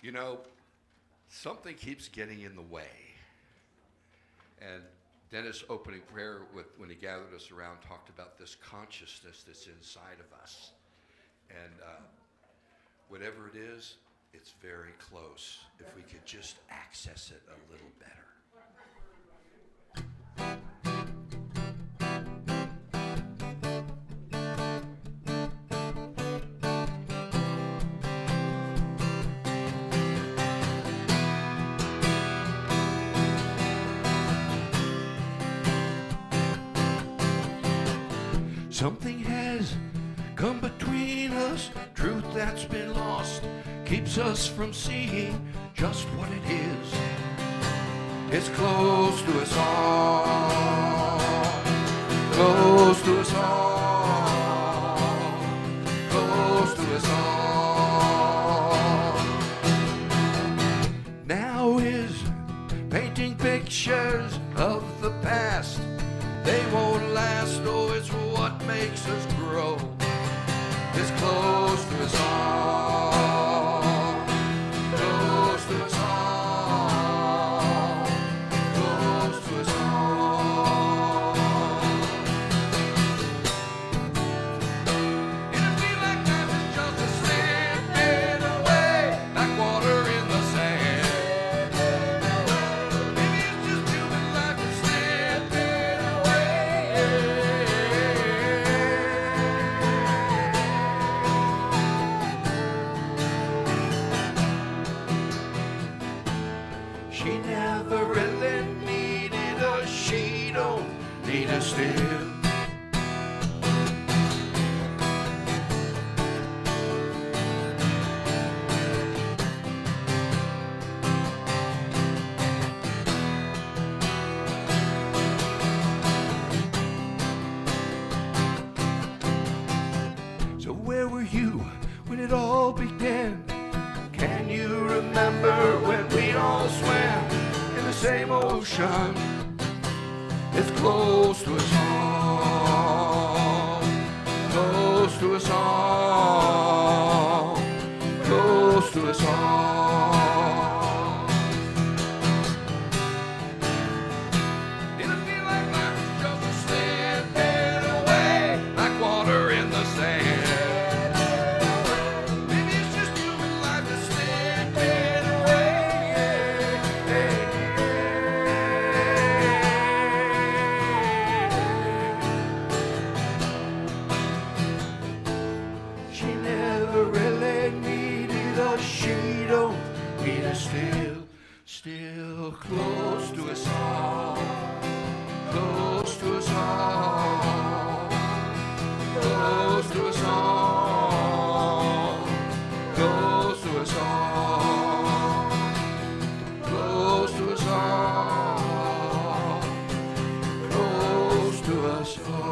You know, something keeps getting in the way. And Dennis' opening prayer when he gathered us around talked about this consciousness that's inside of us. And whatever it is, it's very close if we could just access it a little better. Something has come between us, truth that's been lost, keeps us from seeing just what it is. It's close to us all, close to us all, close to us all. Now is painting pictures of the past. They won't last, oh, it's what makes us grow. It's close to us all, close to us all, close to us all. It'll feel like life is just a slipping away, like water in the sand. Maybe it's just human life is slipping away. She never really needed us, she don't need us still. So where were you when it all began? Can you remember when we all swam in the same ocean? It's close to us all, close to us all, close to us all. It'll feel like life is just a slipping away, like water in the sand. Maybe it's just human life is slipping away. She never really needed us, she don't need us still. Still close to us all, close to us all, close to us all, close to us all, close to us all, close to us all.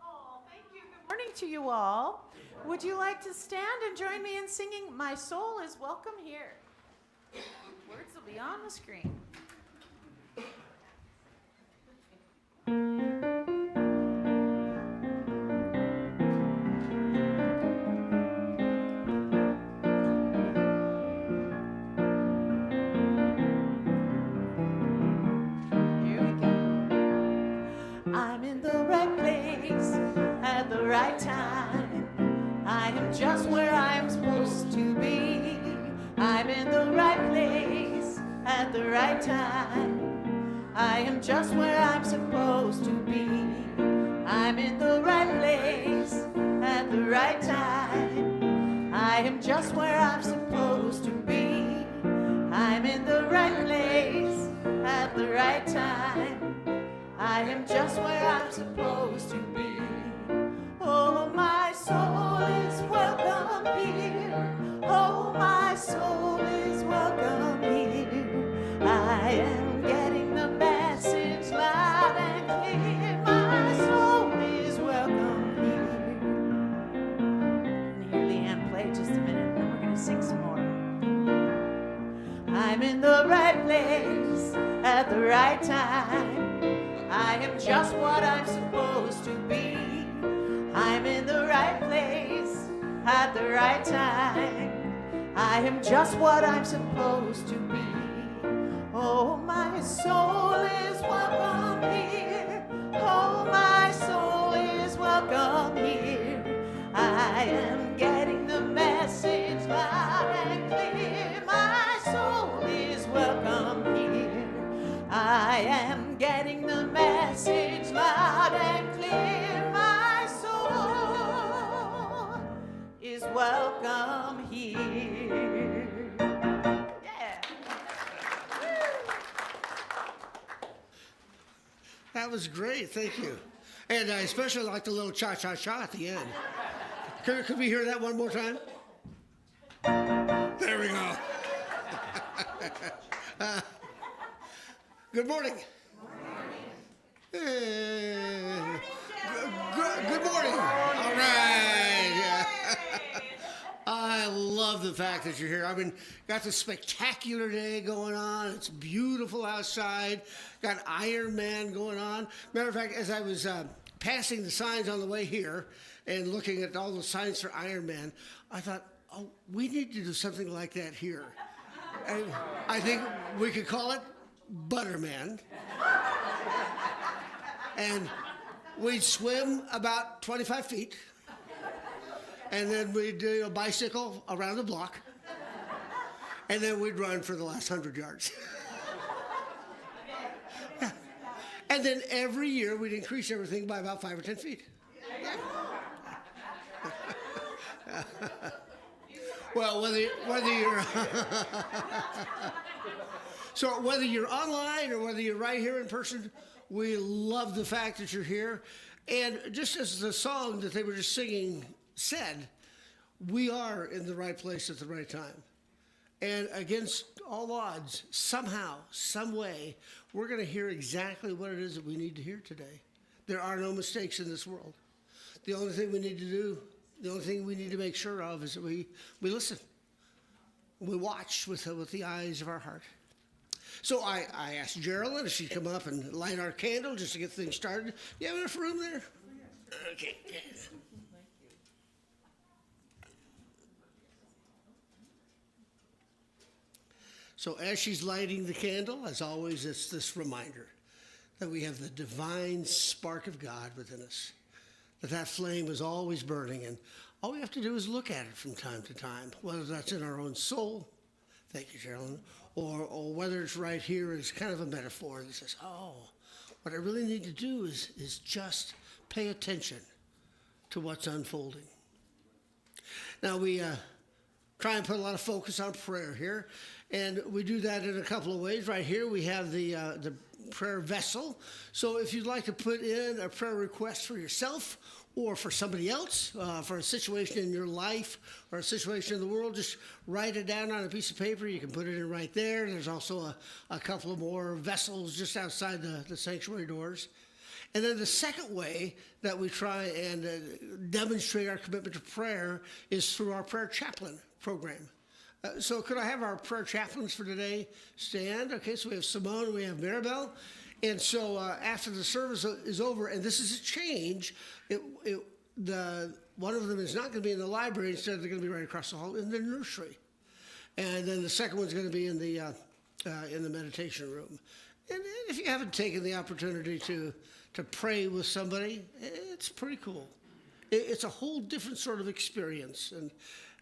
Oh, thank you. Good morning to you all. Would you like to stand and join me in singing My Soul is Welcome Here? Words will be on the screen. Here we go. I'm in the right place at the right time. I am just where I am supposed to be. I'm in the right place at the right time. I am just where I'm supposed to be. I'm in the right place at the right time. I am just where I'm supposed to be. I'm in the right place at the right time. I am just where I'm supposed to be. Oh, my soul is welcome here. Oh, my soul is welcome here. I am getting the message loud and clear. My soul is welcome here. Can you hear Leanne play just a minute, and then we're going to sing some more. I'm in the right place at the right time. I am just what I'm supposed to be. I'm in the right place at the right time. I am just what I'm supposed to be. Oh, my soul is welcome here. Oh, my soul is welcome here. I am getting the message loud and clear. My soul is welcome here. I am getting the message loud and clear. My soul is welcome here. Yeah. That was great, thank you. And I especially like the little cha-cha-cha at the end. Could we hear that one more time? There we go. Good morning. Good morning. All right. I love the fact that you're here. I mean, got this spectacular day going on. It's beautiful outside. Got Iron Man going on. Matter of fact, as I was passing the signs on the way here and looking at all the signs for Iron Man, I thought, oh, we need to do something like that here. And I think we could call it Butterman. And we'd swim about 25 feet. And then we'd do a bicycle around the block. And then we'd run for the last 100 yards. Yeah. And then every year we'd increase everything by about 5 or 10 feet. Yeah. Well, whether you're so whether you're online or whether you're right here in person, we love the fact that you're here. And just as the song that they were just singing said, we are in the right place at the right time. And against all odds, somehow, some way, we're going to hear exactly what it is that we need to hear today. There are no mistakes in this world. The only thing we need to do, the only thing we need to make sure of is that we listen. We watch with the eyes of our heart. So I asked Geraldine if she'd come up and light our candle just to get things started. You have enough room there? Okay. So as she's lighting the candle, as always, it's this reminder that we have the divine spark of God within us, that flame is always burning, and all we have to do is look at it from time to time, whether that's in our own soul, thank you, Geraldine, or whether it's right here as kind of a metaphor that says, oh, what I really need to do is just pay attention to what's unfolding. Now, we try and put a lot of focus on prayer here, and we do that in a couple of ways. Right here, we have the prayer vessel. So if you'd like to put in a prayer request for yourself or for somebody else, for a situation in your life or a situation in the world, just write it down on a piece of paper. You can put it in right there. There's also a couple of more vessels just outside the sanctuary doors. And then the second way that we try and demonstrate our commitment to prayer is through our prayer chaplain program. So could I have our prayer chaplains for today stand? Okay, so we have Simone and we have Maribel. And so after the service is over, and this is a change, one of them is not going to be in the library. Instead, they're going to be right across the hall in the nursery. And then the second one's going to be in the meditation room. And if you haven't taken the opportunity to pray with somebody, it's pretty cool. It's a whole different sort of experience. And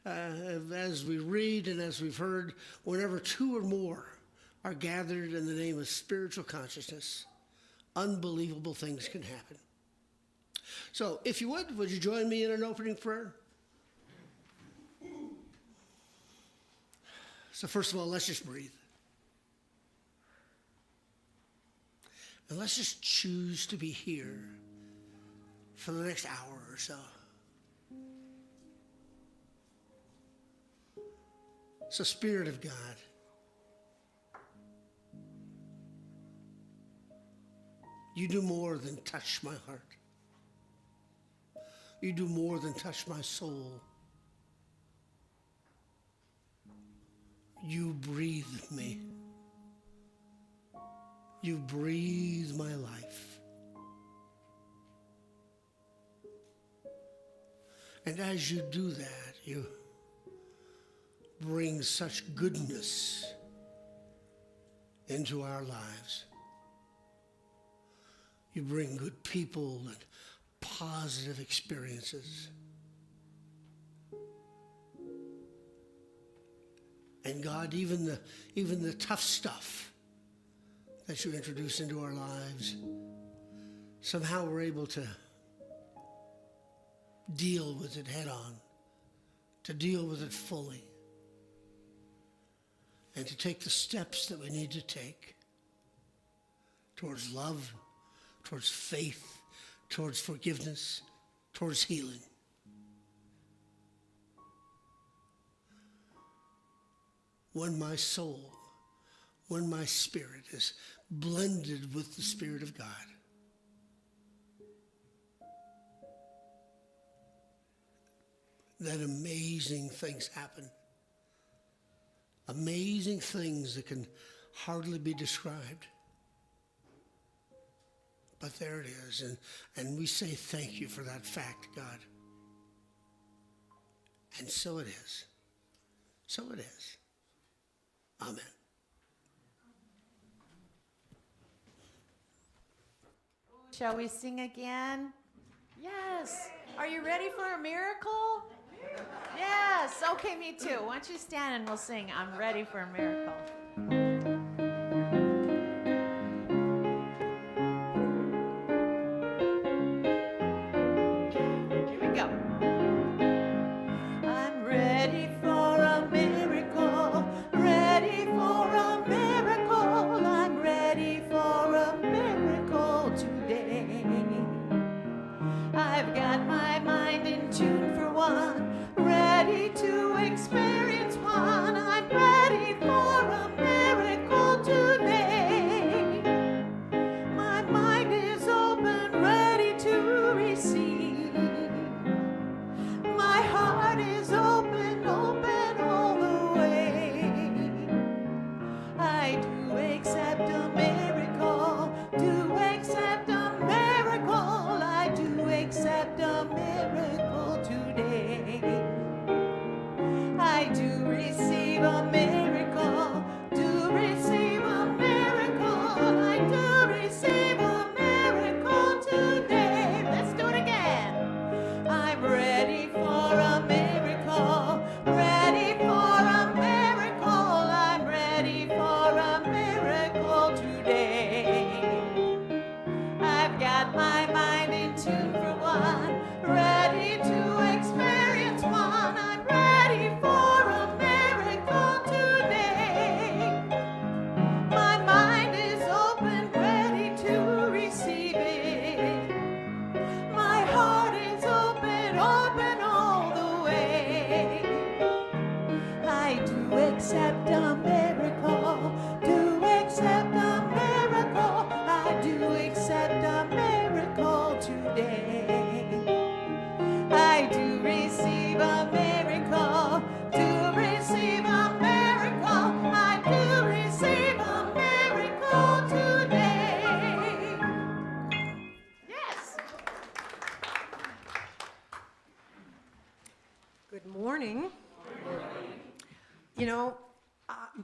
as we read and as we've heard, whenever two or more are gathered in the name of spiritual consciousness, unbelievable things can happen. So if you would you join me in an opening prayer? So first of all, let's just breathe. And let's just choose to be here for the next hour or so. So, Spirit of God, you do more than touch my heart. You do more than touch my soul. You breathe me. You breathe my life. And as you do that, you bring such goodness into our lives. You bring good people and positive experiences. And God, even the tough stuff that you introduce into our lives, somehow we're able to deal with it head on, to deal with it fully, and to take the steps that we need to take towards love, towards faith, towards forgiveness, towards healing. When my soul, when my spirit is blended with the Spirit of God, then amazing things happen. Amazing things that can hardly be described. But there it is, and we say thank you for that fact, God. And so it is. So it is. Amen. Shall we sing again? Yes. Are you ready for a miracle? Yes. Okay, me too. Why don't you stand and we'll sing I'm Ready for a Miracle. Here we go. I'm ready for a miracle. Ready for a miracle. I'm ready for a miracle today. I've got my mind in tune for one, ready to experience one. I'm ready for a miracle today. My mind is open, ready to receive. My heart is open, open all the way. I do accept a miracle, do accept a miracle. I do accept a miracle today. I do receive a miracle, do receive a miracle. I do receive a miracle today. Let's do it again. I'm ready for a miracle, ready for a miracle. I'm ready for a miracle today. I've got my mind in tune for one, ready to experience one. I'm ready for a miracle today. My mind is open, ready to receive it. My heart is open, open all the way. I do accept a miracle, do accept a miracle. I do accept a miracle today. I do receive a miracle, do receive a miracle. I do receive a miracle today. Yes. Good morning. You know,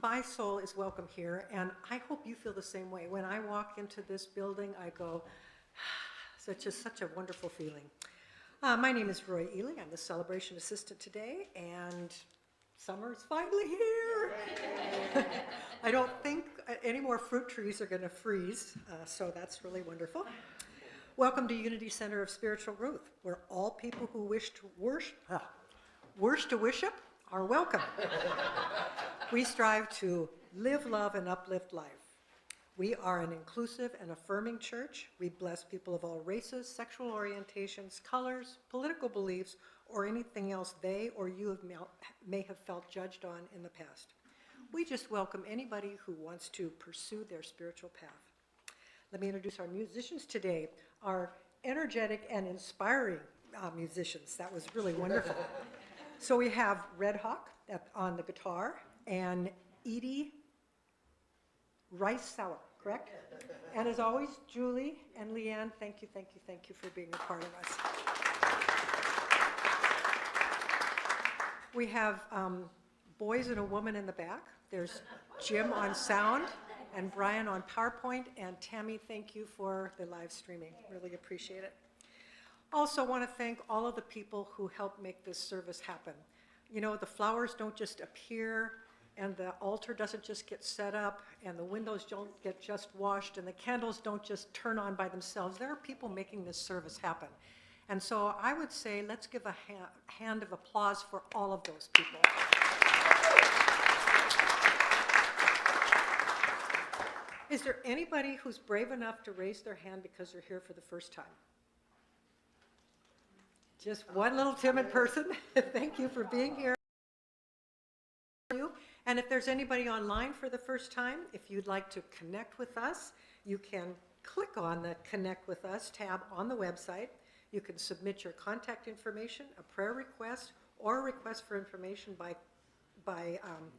my soul is welcome here, and I hope you feel the same way. When I walk into this building, I go, such a wonderful feeling. My name is Roy Ely. I'm the celebration assistant today, and summer's finally here. I don't think any more fruit trees are going to freeze, so that's really wonderful. Welcome to Unity Center of Spiritual Growth, where all people who wish to worship are welcome. We strive to live, love, and uplift life. We are an inclusive and affirming church. We bless people of all races, sexual orientations, colors, political beliefs, or anything else they or you may have felt judged on in the past. We just welcome anybody who wants to pursue their spiritual path. Let me introduce our musicians today, our energetic and inspiring musicians. That was really wonderful. So we have Red Hawk on the guitar and Edie Rice Sour, correct? And as always, Julie and Leanne, thank you for being a part of us. We have boys and a woman in the back. There's Jim on sound and Brian on PowerPoint, and Tammy, thank you for the live streaming. Really appreciate it. Also want to thank all of the people who helped make this service happen. You know, the flowers don't just appear, and the altar doesn't just get set up, and the windows don't get just washed, and the candles don't just turn on by themselves. There are people making this service happen. And so I would say let's give a hand of applause for all of those people. Is there anybody who's brave enough to raise their hand because they're here for the first time? Just one little timid person. Thank you for being here. And if there's anybody online for the first time, if you'd like to connect with us, you can click on the Connect with Us tab on the website. You can submit your contact information, a prayer request, or a request for information by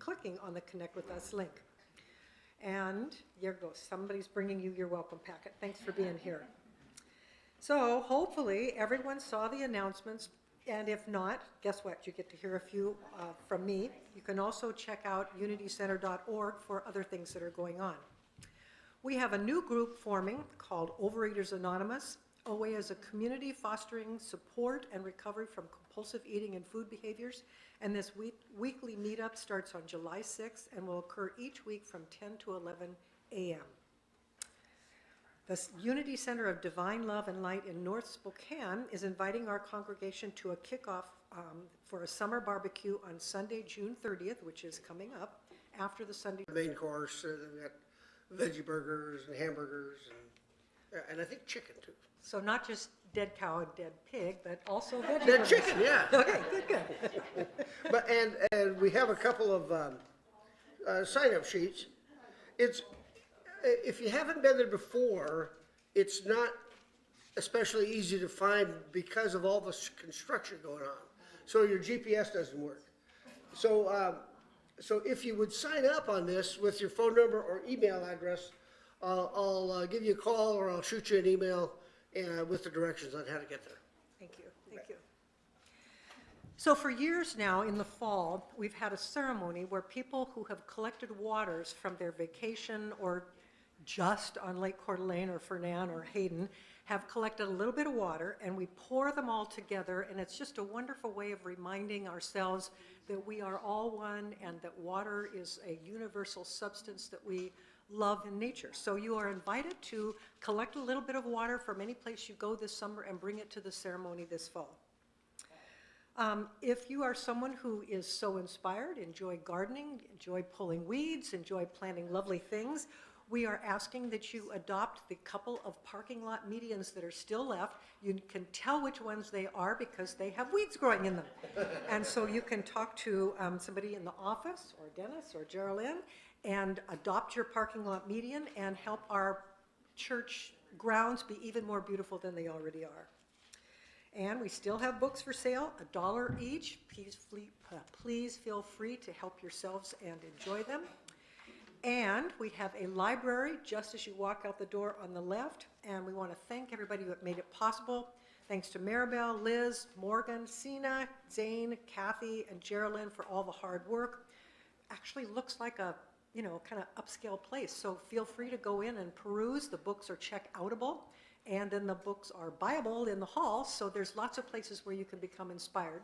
clicking on the Connect with Us link. And here goes. Somebody's bringing you your welcome packet. Thanks for being here. So hopefully everyone saw the announcements, and if not, guess what? You get to hear a few from me. You can also check out unitycenter.org for other things that are going on. We have a new group forming called Overeaters Anonymous. OA is a community fostering support and recovery from compulsive eating and food behaviors, and this weekly meetup starts on July 6th and will occur each week from 10 to 11 a.m. The Unity Center of Divine Love and Light in North Spokane is inviting our congregation to a kickoff for a summer barbecue on Sunday, June 30th, which is coming up after the Sunday. The main course, they've got veggie burgers and hamburgers and I think chicken too. So not just dead cow and dead pig, but also veggie Dead burgers. chicken, yeah. Okay, good. But and we have a couple of sign-up sheets. It's if you haven't been there before, it's not especially easy to find because of all this construction going on. So your GPS doesn't work. So so if you would sign up on this with your phone number or email address, I'll give you a call or I'll shoot you an email with the directions on how to get there. Thank you, thank you. So for years now, in the fall, we've had a ceremony where people who have collected waters from their vacation or just on Lake Coeur d'Alene or Fernan or Hayden have collected a little bit of water, and we pour them all together, and it's just a wonderful way of reminding ourselves that we are all one and that water is a universal substance that we love in nature. So you are invited to collect a little bit of water from any place you go this summer and bring it to the ceremony this fall. If you are someone who is so inspired, enjoy gardening, enjoy pulling weeds, enjoy planting lovely things, we are asking that you adopt the couple of parking lot medians that are still left. You can tell which ones they are because they have weeds growing in them. And so you can talk to somebody in the office, or Dennis, or Geraldine, and adopt your parking lot median and help our church grounds be even more beautiful than they already are. And we still have books for sale, $1 each. Please feel free to help yourselves and enjoy them. And we have a library just as you walk out the door on the left, and we want to thank everybody who made it possible. Thanks to Maribel, Liz, Morgan, Sina, Zane, Kathy, and Geraldine for all the hard work. Actually looks like a kind of upscale place, so feel free to go in and peruse. The books are check-outable, and then the books are buyable in the hall, so there's lots of places where you can become inspired.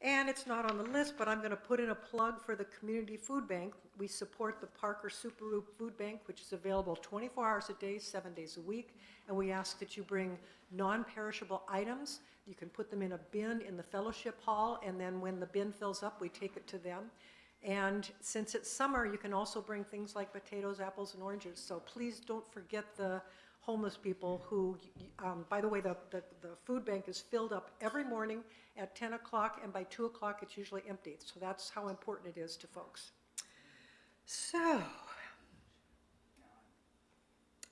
And it's not on the list, but I'm going to put in a plug for the Community Food Bank. We support the Parker Superu Food Bank, which is available 24 hours a day, 7 days a week, and we ask that you bring non-perishable items. You can put them in a bin in the fellowship hall, and then when the bin fills up, we take it to them. And since it's summer, you can also bring things like potatoes, apples, and oranges. So please don't forget the homeless people who, by the way, the food bank is filled up every morning at 10 o'clock, and by 2 o'clock it's usually empty. So that's how important it is to folks. So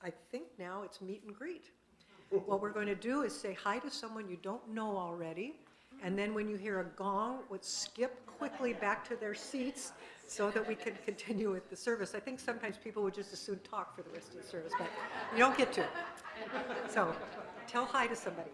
I think now it's meet and greet. What we're going to do is say hi to someone you don't know already, and then when you hear a gong, would skip quickly back to their seats so that we can continue with the service. I think sometimes people would just as soon talk for the rest of the service, but you don't get to. So tell hi to somebody.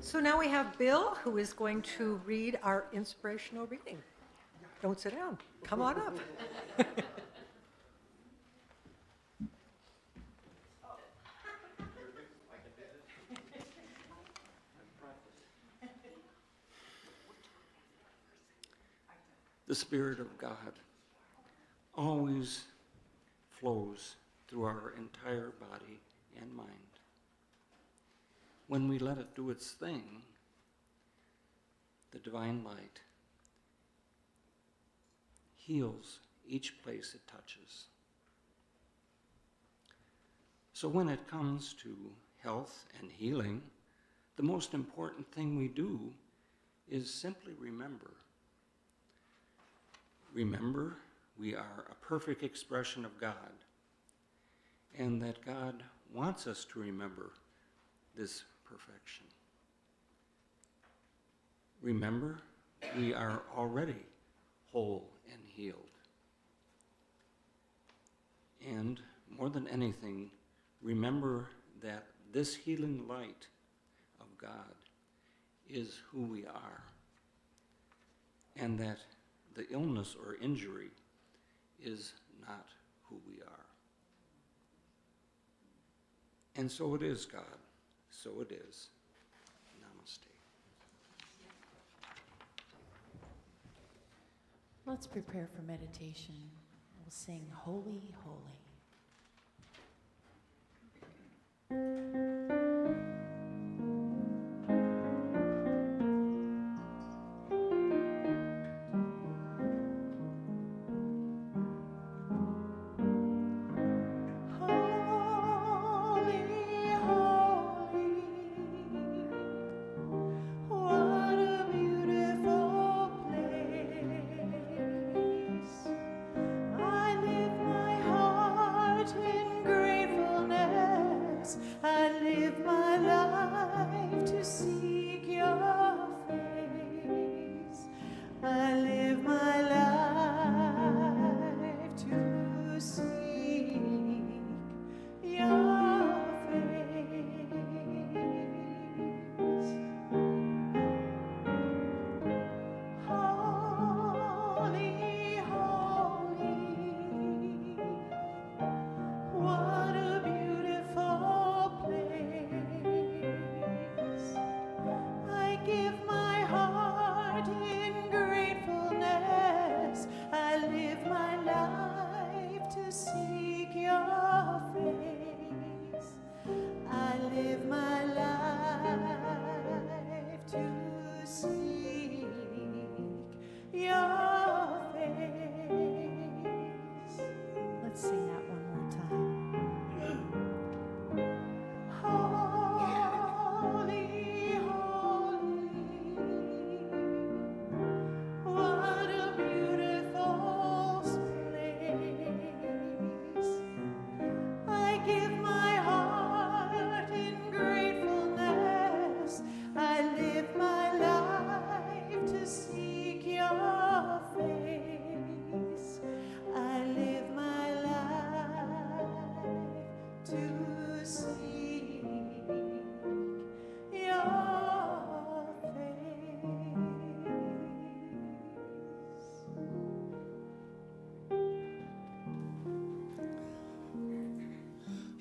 So now we have Bill, who is going to read our inspirational reading. Don't sit down. Come on up. The Spirit of God always flows through our entire body and mind. When we let it do its thing, the divine light heals each place it touches. So when it comes to health and healing, the most important thing we do is simply remember. Remember, we are a perfect expression of God, and that God wants us to remember this perfection. Remember, we are already whole and healed. And more than anything, remember that this healing light of God is who we are, and that the illness or injury is not who we are. And so it is, God. So it is. Namaste. Let's prepare for meditation. We'll sing Holy, Holy.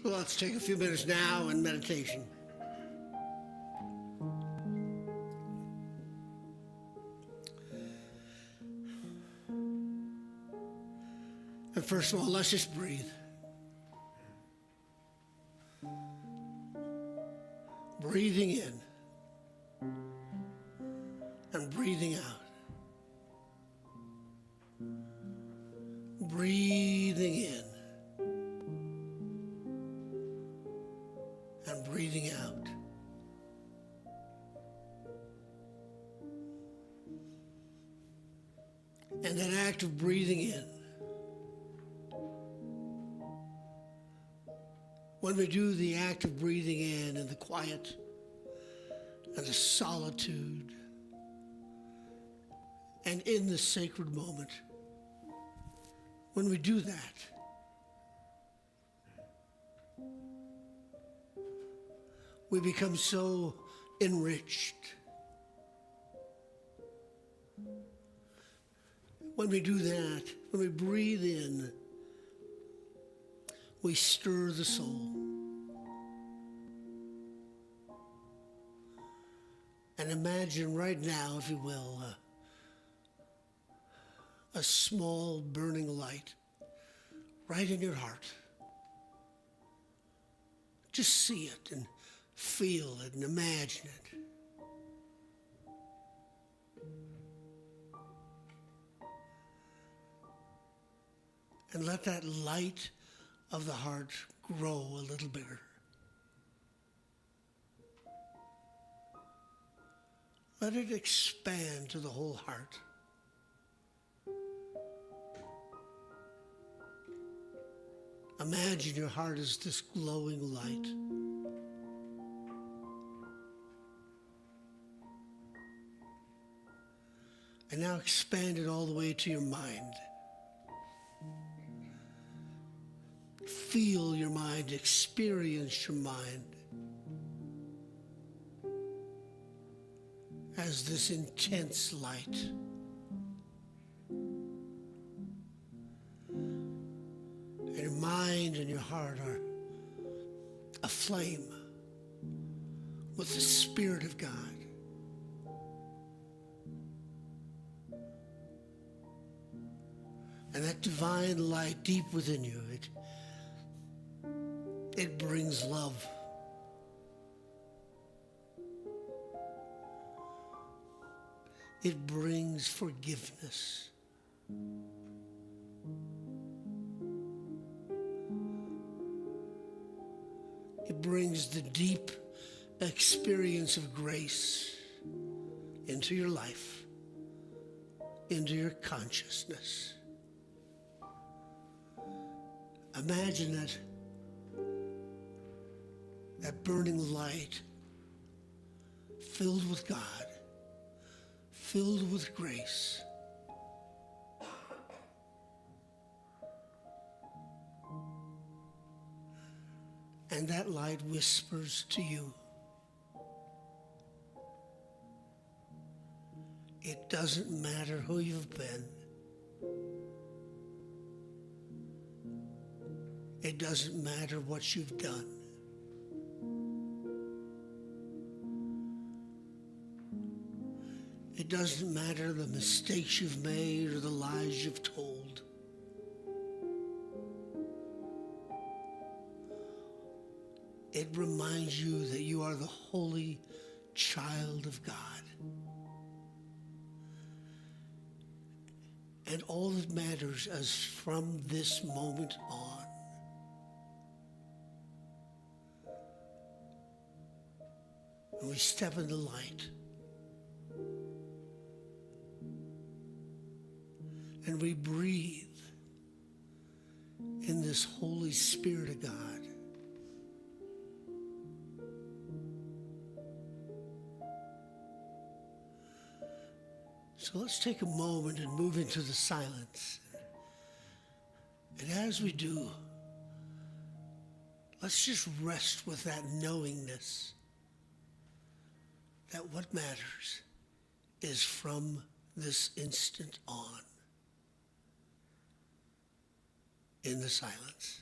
So let's take a few minutes now in meditation. And first of all, let's just breathe. Breathing in and breathing out. Breathing in and breathing out. And that act of breathing in, when we do the act of breathing in the quiet and the solitude and in the sacred moment, when we do that, we become so enriched. When we do that, when we breathe in, we stir the soul. And imagine right now, if you will, a small burning light right in your heart. Just see it and feel it and imagine it. And let that light of the heart grow a little bigger. Let it expand to the whole heart. Imagine your heart as this glowing light. And now expand it all the way to your mind. Feel your mind, experience your mind as this intense light. And your mind and your heart are aflame with the Spirit of God. And that divine light deep within you, it brings love. It brings forgiveness. It brings the deep experience of grace into your life, into your consciousness. Imagine that burning light filled with God, filled with grace. And that light whispers to you, it doesn't matter who you've been. It doesn't matter what you've done. It doesn't matter the mistakes you've made or the lies you've told. It reminds you that you are the holy child of God. And all that matters is from this moment on, when we step in the light and we breathe in this Holy Spirit of God, so let's take a moment and move into the silence. And as we do, let's just rest with that knowingness that what matters is from this instant on, in the silence.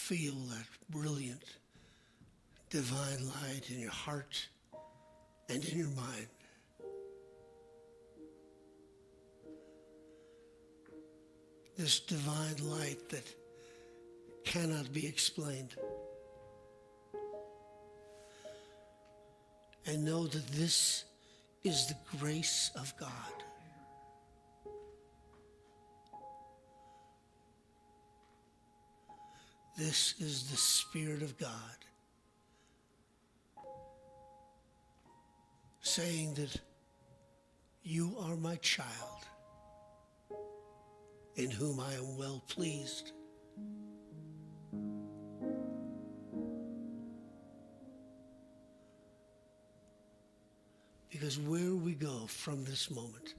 feel that brilliant divine light in your heart and in your mind. This divine light that cannot be explained. And know that this is the grace of God. This is the Spirit of God saying that you are my child, in whom I am well pleased. Because where we go from this moment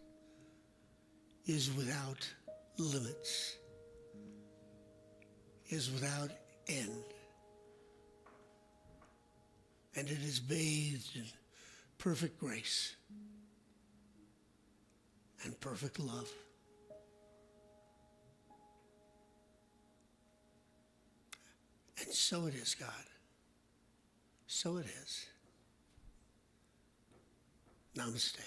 is without limits, is without end. And it is bathed in perfect grace and perfect love. And so it is, God. So it is. Namaste.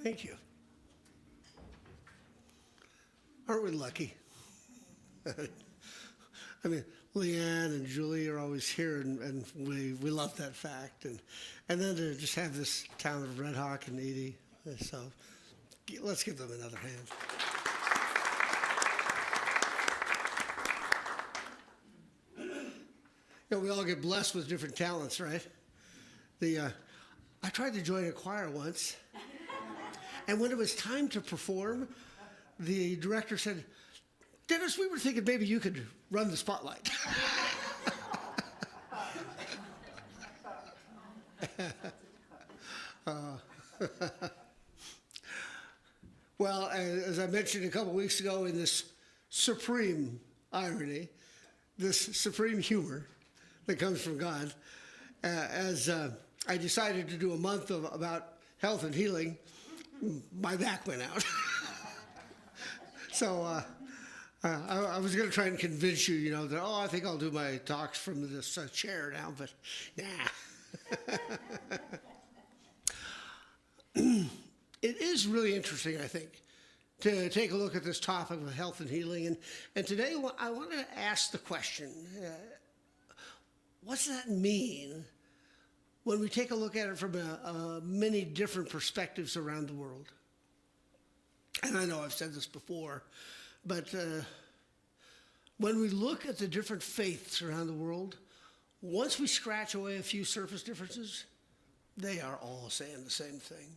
Thank you. Aren't we lucky? I mean, Leanne and Julie are always here, and we love that fact. And then to just have this town of Red Hawk and Edie, so let's give them another hand. You know, we all get blessed with different talents, right? I tried to join a choir once, and when it was time to perform, the director said, "Dennis, we were thinking maybe you could run the spotlight." Well, as I mentioned a couple weeks ago, in this supreme irony, this supreme humor that comes from God, as I decided to do a month about health and healing, my back went out. So I was going to try and convince you, you know, that, I think I'll do my talks from this chair now, but nah. is really interesting, I think, to take a look at this topic of health and healing. And today I want to ask the question, what's that mean when we take a look at it from many different perspectives around the world? And I know I've said this before, but when we look at the different faiths around the world, once we scratch away a few surface differences, they are all saying the same thing.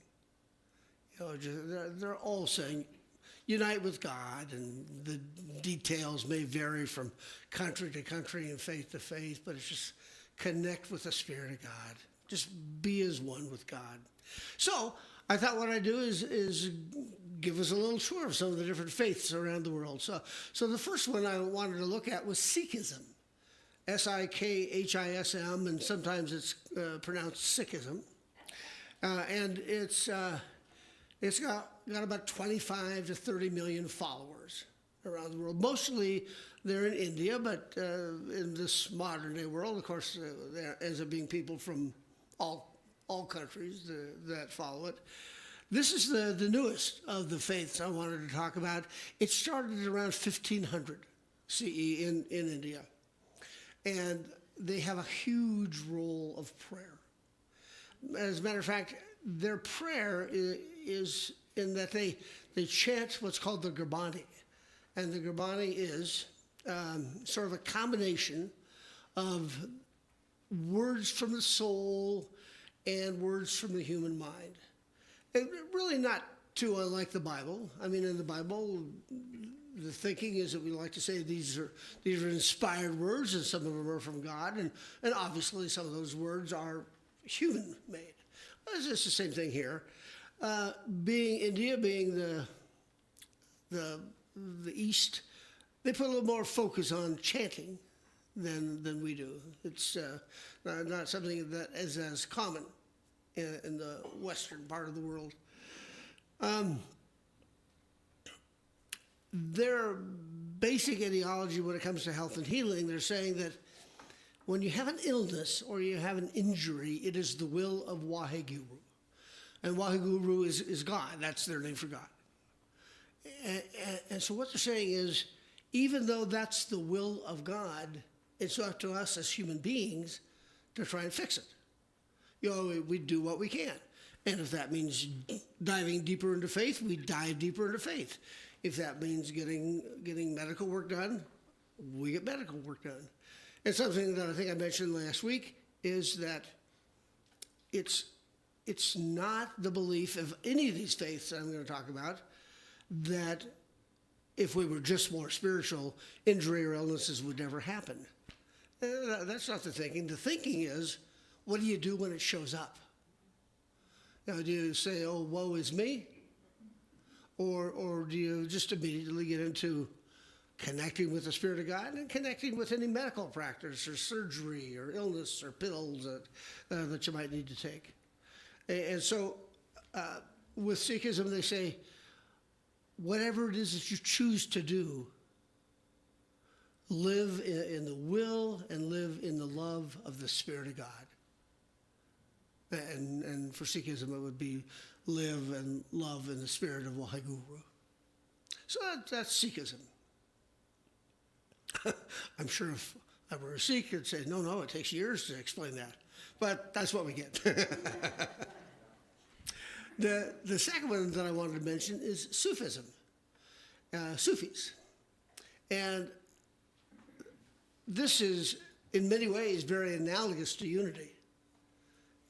You know, they're all saying, unite with God, and the details may vary from country to country and faith to faith, but it's just connect with the Spirit of God. Just be as one with God. So I thought what I'd do is give us a little tour of some of the different faiths around the world. So the first one I wanted to look at was Sikhism. Sikhism, and sometimes it's pronounced Sikhism. And it's got about 25 to 30 million followers around the world. Mostly they're in India, but in this modern day world, of course, there ends up being people from all countries that follow it. This is the newest of the faiths I wanted to talk about. It started around 1500 CE in India. And they have a huge role of prayer. As a matter of fact, their prayer is in that they chant what's called the Gurbani. And the Gurbani is sort of a combination of words from the soul and words from the human mind. And really not too unlike the Bible. I mean, in the Bible, the thinking is that we like to say these are inspired words, and some of them are from God, and obviously some of those words are human-made. It's just the same thing here. India being the East, they put a little more focus on chanting than we do. It's not something that is as common in the Western part of the world. Their basic ideology when it comes to health and healing, they're saying that when you have an illness or you have an injury, it is the will of Waheguru. And Waheguru is God. That's their name for God. And so what they're saying is, even though that's the will of God, it's up to us as human beings to try and fix it. You know, we do what we can. And if that means diving deeper into faith, we dive deeper into faith. If that means getting medical work done, we get medical work done. And something that I think I mentioned last week is that it's not the belief of any of these faiths that I'm going to talk about that if we were just more spiritual, injury or illnesses would never happen. That's not the thinking. The thinking is, what do you do when it shows up? You know, do you say, oh, woe is me? Or do you just immediately get into connecting with the Spirit of God and connecting with any medical practice or surgery or illness or pills that you might need to take? And so with Sikhism, they say, whatever it is that you choose to do, live in the will and live in the love of the Spirit of God. And for Sikhism, it would be live and love in the spirit of Waheguru. So that's Sikhism. I'm sure if I were a Sikh, I'd say, no, it takes years to explain that. But that's what we get. The second one that I wanted to mention is Sufism, Sufis. And this is, in many ways, very analogous to unity.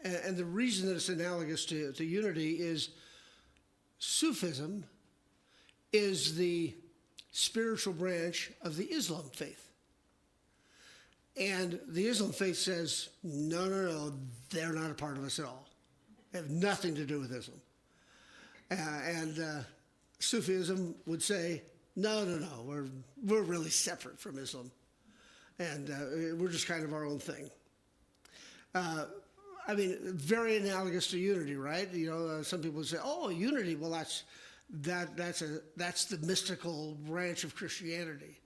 And the reason that it's analogous to unity is Sufism is the spiritual branch of the Islam faith. And the Islam faith says, no, they're not a part of us at all. They have nothing to do with Islam. And Sufism would say, no, we're really separate from Islam. And we're just kind of our own thing. I mean, very analogous to unity, right? You know, some people say, "Oh, unity." Well, that's the mystical branch of Christianity,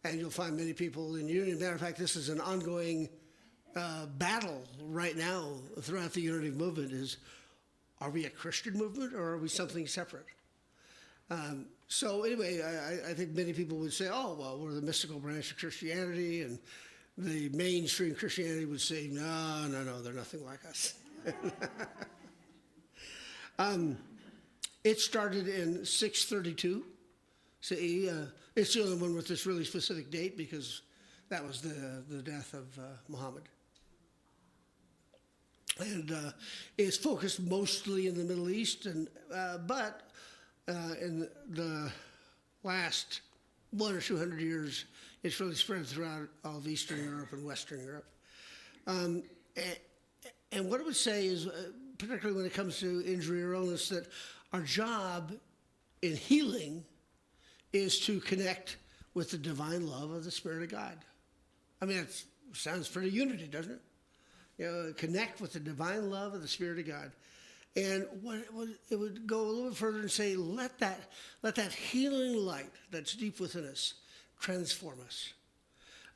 and you'll find many people in unity. Matter of fact, this is an ongoing battle right now throughout the unity movement: is Are we a Christian movement or are we something separate? So anyway, I think many people would say, oh, well, we're the mystical branch of Christianity, and the mainstream Christianity would say, no, they're nothing like us. It started in 632 CE. It's the only one with this really specific date because that was the death of Muhammad. And it's focused mostly in the Middle East, but in the last 100 or 200 years, it's really spread throughout all of Eastern Europe and Western Europe. And what I would say is, particularly when it comes to injury or illness, that our job in healing is to connect with the divine love of the Spirit of God. I mean, it sounds pretty unity, doesn't it? You know, connect with the divine love of the Spirit of God. And it would go a little bit further and say, let that healing light that's deep within us transform us.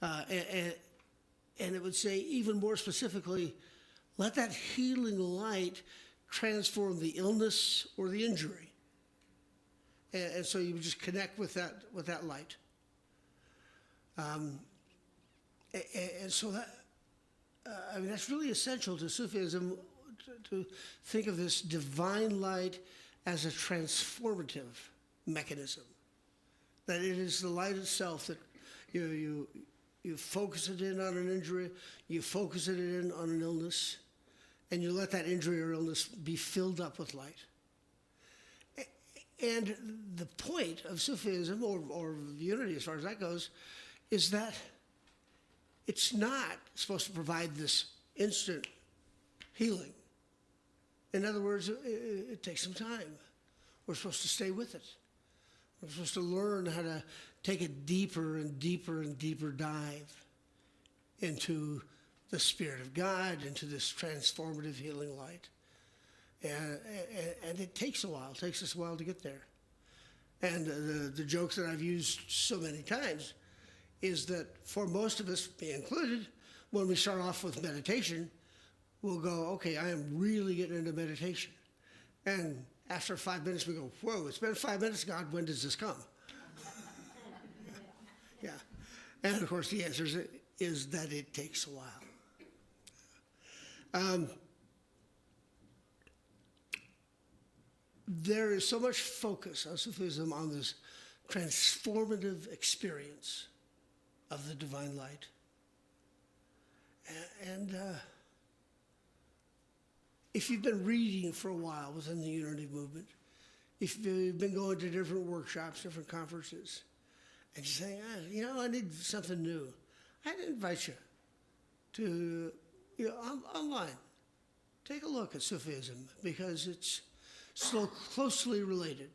And it would say even more specifically, let that healing light transform the illness or the injury. And so you would just connect with that light. And so that, I mean, that's really essential to Sufism, to think of this divine light as a transformative mechanism. That it is the light itself that you focus it in on an injury, you focus it in on an illness, and you let that injury or illness be filled up with light. And the point of Sufism, or unity as far as that goes, is that it's not supposed to provide this instant healing. In other words, it takes some time. We're supposed to stay with it. We're supposed to learn how to take a deeper and deeper and deeper dive into the Spirit of God, into this transformative healing light. And it takes a while. It takes us a while to get there. And the joke that I've used so many times is that for most of us, me included, when we start off with meditation, we'll go, okay, I am really getting into meditation. And after 5 minutes, we go, whoa, it's been 5 minutes, God, when does this come? Yeah. And of course, the answer is that it takes a while. There is so much focus on Sufism on this transformative experience of the divine light. And if you've been reading for a while within the Unity movement, if you've been going to different workshops, different conferences, and you're saying, I need something new, I'd invite you to, online, take a look at Sufism, because it's so closely related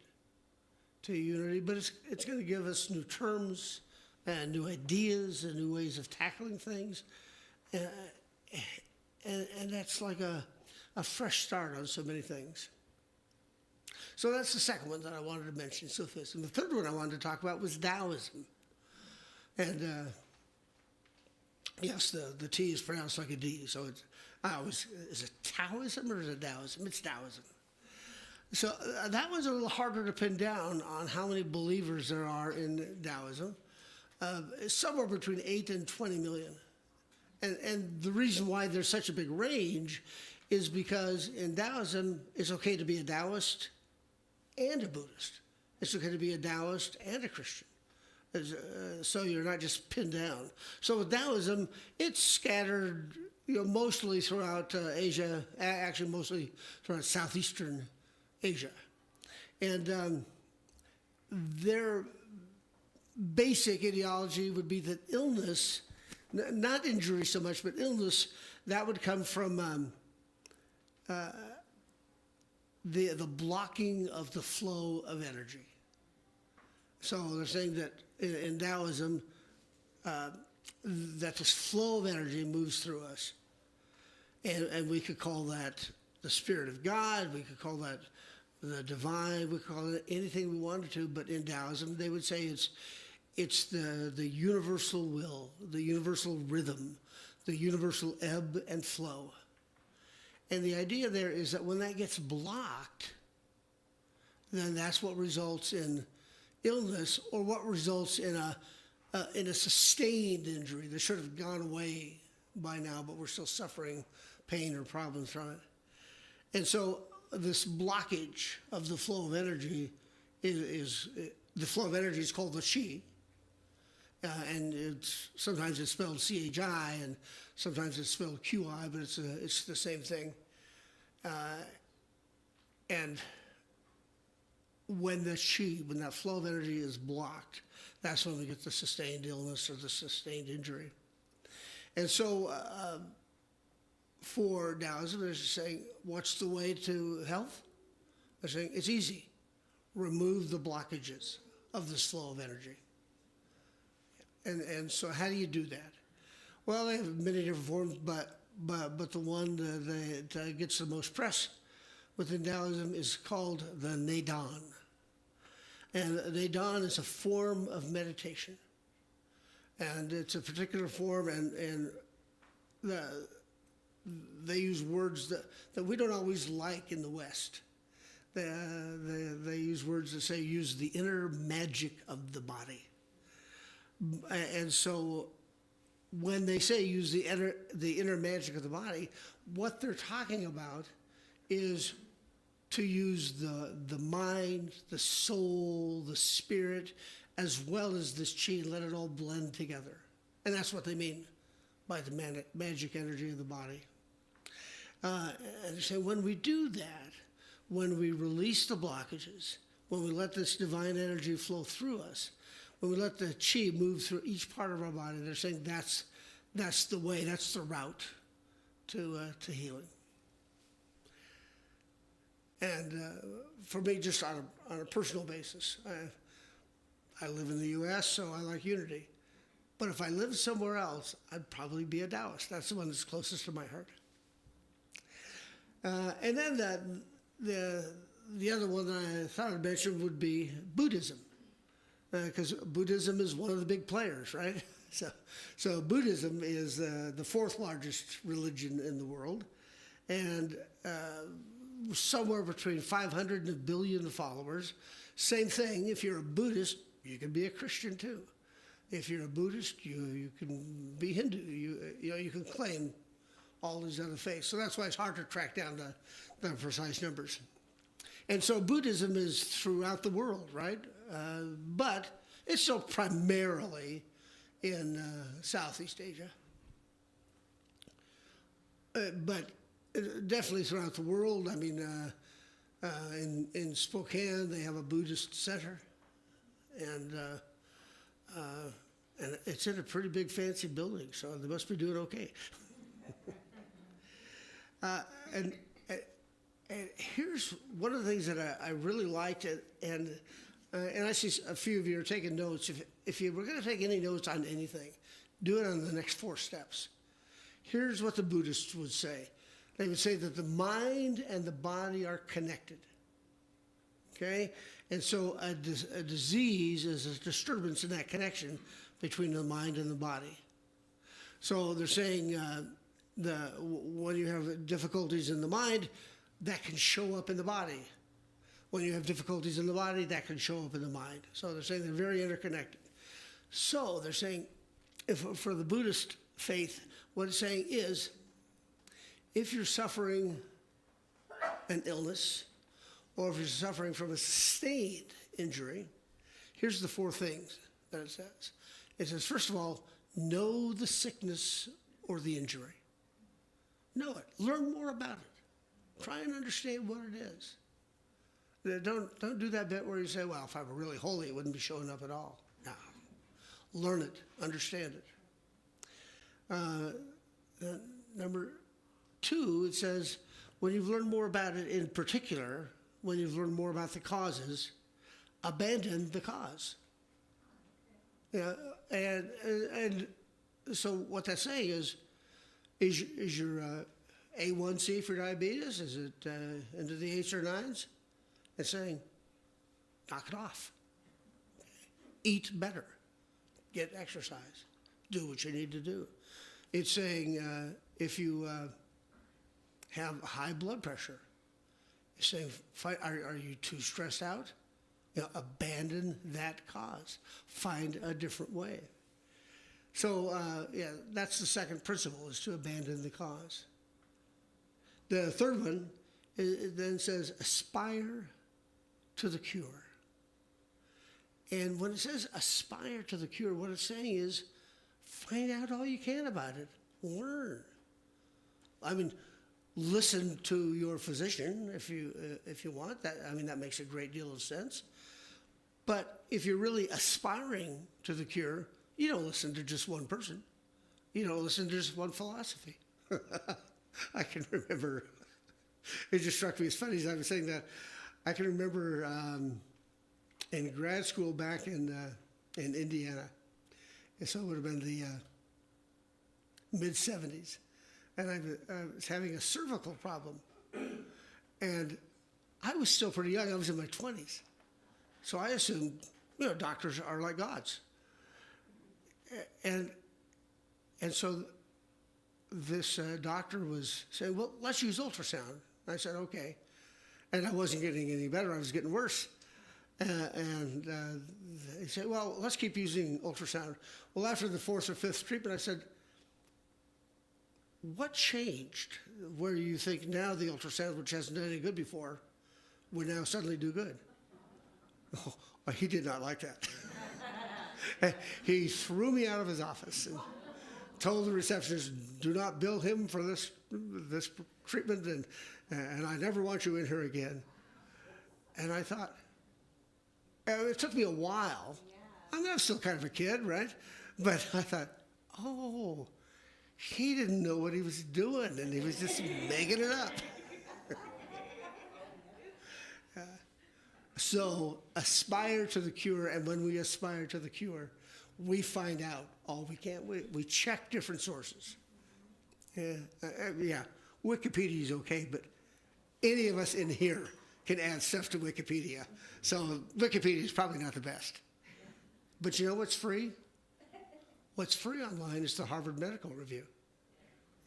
to Unity, but it's going to give us new terms and new ideas and new ways of tackling things. And that's like a fresh start on so many things. So that's the second one that I wanted to mention, Sufism. The third one I wanted to talk about was Taoism. And yes, the T is pronounced like a D, so is it Taoism or is it Taoism? It's Taoism. So that one's a little harder to pin down on how many believers there are in Taoism. It's somewhere between 8 and 20 million. And the reason why there's such a big range is because in Taoism, it's okay to be a Taoist and a Buddhist. It's okay to be a Taoist and a Christian. So you're not just pinned down. So with Taoism, it's scattered mostly throughout Asia, actually mostly throughout southeastern Asia. And their basic ideology would be that illness, not injury so much, but illness, that would come from the blocking of the flow of energy. So they're saying that in Taoism, that this flow of energy moves through us. And we could call that the Spirit of God, we could call that the divine, we could call it anything we wanted to, but in Taoism, they would say it's the universal will, the universal rhythm, the universal ebb and flow. And the idea there is that when that gets blocked, then that's what results in illness, or what results in a sustained injury that should have gone away by now, but we're still suffering pain or problems from it. And so this blockage of the flow of energy is the flow of energy is called the chi, and sometimes it's spelled CHI, and sometimes it's spelled QI, but it's the same thing. And when the chi, when that flow of energy is blocked, that's when we get the sustained illness or the sustained injury. And so for Taoism, they're saying, what's the way to health? They're saying it's easy. Remove the blockages of this flow of energy. And so how do you do that? Well, they have many different forms, but the one that gets the most press within Taoism is called the Neidan. And Neidan is a form of meditation. And it's a particular form, and they use words that we don't always like in the West. They use words that say, use the inner magic of the body. And so when they say use the inner magic of the body, what they're talking about is to use the mind, the soul, the spirit, as well as this chi, and let it all blend together. And that's what they mean by the magic energy of the body. And so when we do that, when we release the blockages, when we let this divine energy flow through us, when we let the chi move through each part of our body, they're saying that's the way, that's the route to healing. And for me, just on a personal basis, I live in the U.S., so I like unity. But if I lived somewhere else, I'd probably be a Taoist. That's the one that's closest to my heart. And then the other one that I thought I'd mention would be Buddhism, because Buddhism is one of the big players, right? So Buddhism is the fourth largest religion in the world, and somewhere between 500 and 1 billion followers. Same thing, if you're a Buddhist, you can be a Christian too. If you're a Buddhist, you can be Hindu. You can claim all these other faiths. So that's why it's hard to track down the precise numbers. And so Buddhism is throughout the world, right? But it's still primarily in Southeast Asia. But definitely throughout the world. I mean, in Spokane, they have a Buddhist center. And it's in a pretty big fancy building, so they must be doing okay. And here's one of the things that I really liked, and I see a few of you are taking notes. If you were going to take any notes on anything, do it on the next 4 steps. Here's what the Buddhists would say. They would say that the mind and the body are connected. Okay? And so a disease is a disturbance in that connection between the mind and the body. So they're saying when you have difficulties in the mind, that can show up in the body. When you have difficulties in the body, that can show up in the mind. So they're saying they're very interconnected. So they're saying, for the Buddhist faith, what it's saying is, if you're suffering an illness, or if you're suffering from a sustained injury, here's the 4 things that it says. It says, first of all, know the sickness or the injury. Know it. Learn more about it. Try and understand what it is. Don't do that bit where you say, well, if I were really holy, it wouldn't be showing up at all. No. Learn it. Understand it. Number 2, it says, when you've learned more about it in particular, when you've learned more about the causes, abandon the cause. Yeah, and so what that's saying is your A1C for diabetes, is it into the 8s or 9s? It's saying, knock it off. Eat better. Get exercise. Do what you need to do. It's saying if you have high blood pressure. He's saying, are you too stressed out? Abandon that cause. Find a different way. So, that's the second principle, is to abandon the cause. The third one then says, aspire to the cure. And when it says aspire to the cure, what it's saying is find out all you can about it. Learn. I mean, listen to your physician if you want. That makes a great deal of sense. But if you're really aspiring to the cure, you don't listen to just one person. You don't listen to just one philosophy. I can remember, it just struck me as funny as I was saying that. I can remember in grad school back in Indiana, and so it would have been the mid-'70s, and I was having a cervical problem. And I was still pretty young. I was in my 20s. So I assumed, doctors are like gods. And so this doctor was saying, well, let's use ultrasound. I said, okay. And I wasn't getting any better. I was getting worse. And they said, well, let's keep using ultrasound. Well, after the fourth or fifth treatment, I said, what changed where you think now the ultrasound, which hasn't done any good before, would now suddenly do good? Oh, he did not like that. He threw me out of his office and told the receptionist, do not bill him for this treatment, and I never want you in here again. And I thought, it took me a while. I mean, I'm still kind of a kid, right? But I thought, oh, he didn't know what he was doing, and he was just making it up. So aspire to the cure, and when we aspire to the cure, we find out all we can. We check different sources. Wikipedia is okay, but any of us in here can add stuff to Wikipedia. So Wikipedia is probably not the best. But you know what's free? What's free online is the Harvard Medical Review.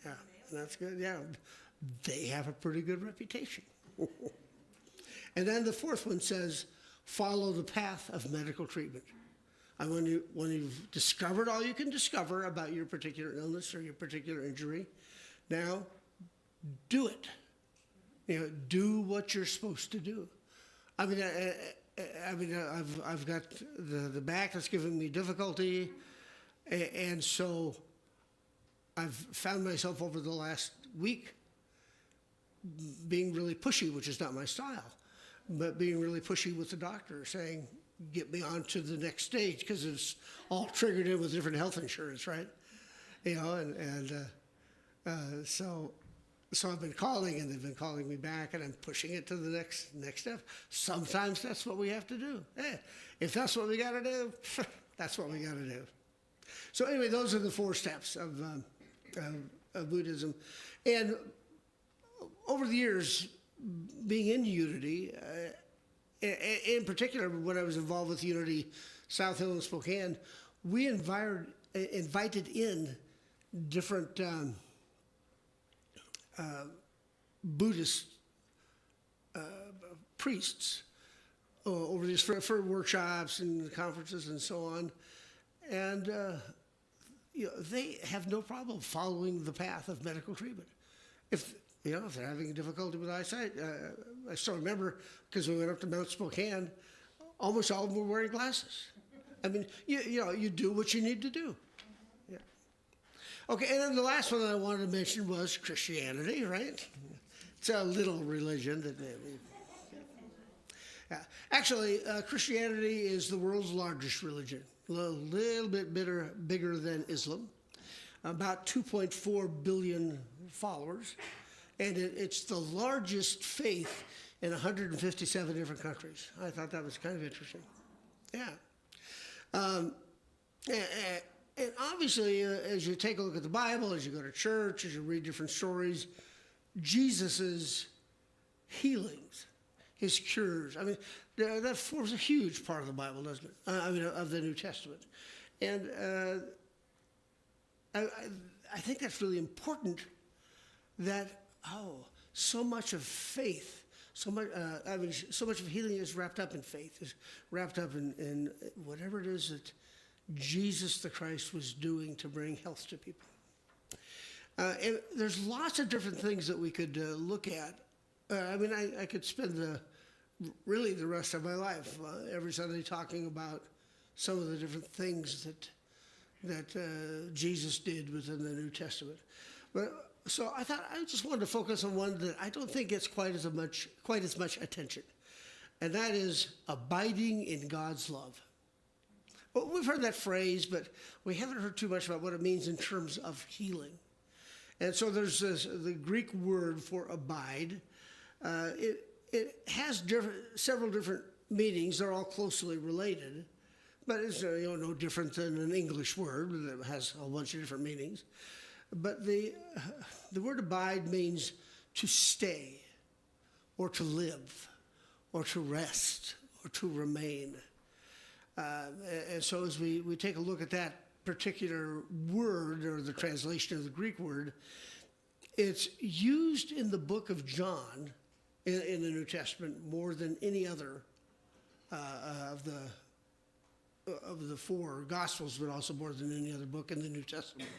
Yeah, and that's good. Yeah, they have a pretty good reputation. And then the fourth one says, follow the path of medical treatment. And when you've discovered all you can discover about your particular illness or your particular injury, now do it. Do what you're supposed to do. I've got the back that's giving me difficulty, and so I've found myself over the last week being really pushy, which is not my style, but being really pushy with the doctor, saying, get me on to the next stage, because it's all triggered in with different health insurance, right? So I've been calling, and they've been calling me back, and I'm pushing it to the next step. Sometimes that's what we have to do. If that's what we got to do, that's what we got to do. So anyway, those are the 4 steps of Buddhism. And over the years, being in Unity, in particular when I was involved with Unity South Hill and Spokane, we invited in different Buddhist priests over these for workshops and conferences and so on, and they have no problem following the path of medical treatment. If they're having difficulty with eyesight, I still remember, because we went up to Mount Spokane, almost all of them were wearing glasses. I mean, you do what you need to do. Yeah. Okay, and then the last one that I wanted to mention was Christianity, right? It's a little religion that actually, Christianity is the world's largest religion, a little bit bigger than Islam, about 2.4 billion followers, and it's the largest faith in 157 different countries. I thought that was kind of interesting. Yeah. And obviously, as you take a look at the Bible, as you go to church, as you read different stories, Jesus's healings, his cures, I mean, that forms a huge part of the Bible, doesn't it? Of the New Testament. And I think that's really important, that, so much of faith, so much of healing is wrapped up in faith, is wrapped up in whatever it is that Jesus the Christ was doing to bring health to people. And there's lots of different things that we could look at. I could spend really the rest of my life every Sunday talking about some of the different things that Jesus did within the New Testament. But so I thought I just wanted to focus on one that I don't think gets quite as much attention, and that is abiding in God's love. Well, we've heard that phrase, but we haven't heard too much about what it means in terms of healing. And so there's the Greek word for abide. It has several different meanings. They're all closely related, but it's no different than an English word that has a bunch of different meanings. But the word abide means to stay, or to live, or to rest, or to remain. And so as we take a look at that particular word, or the translation of the Greek word, it's used in the book of John in the New Testament more than any other of the four Gospels, but also more than any other book in the New Testament.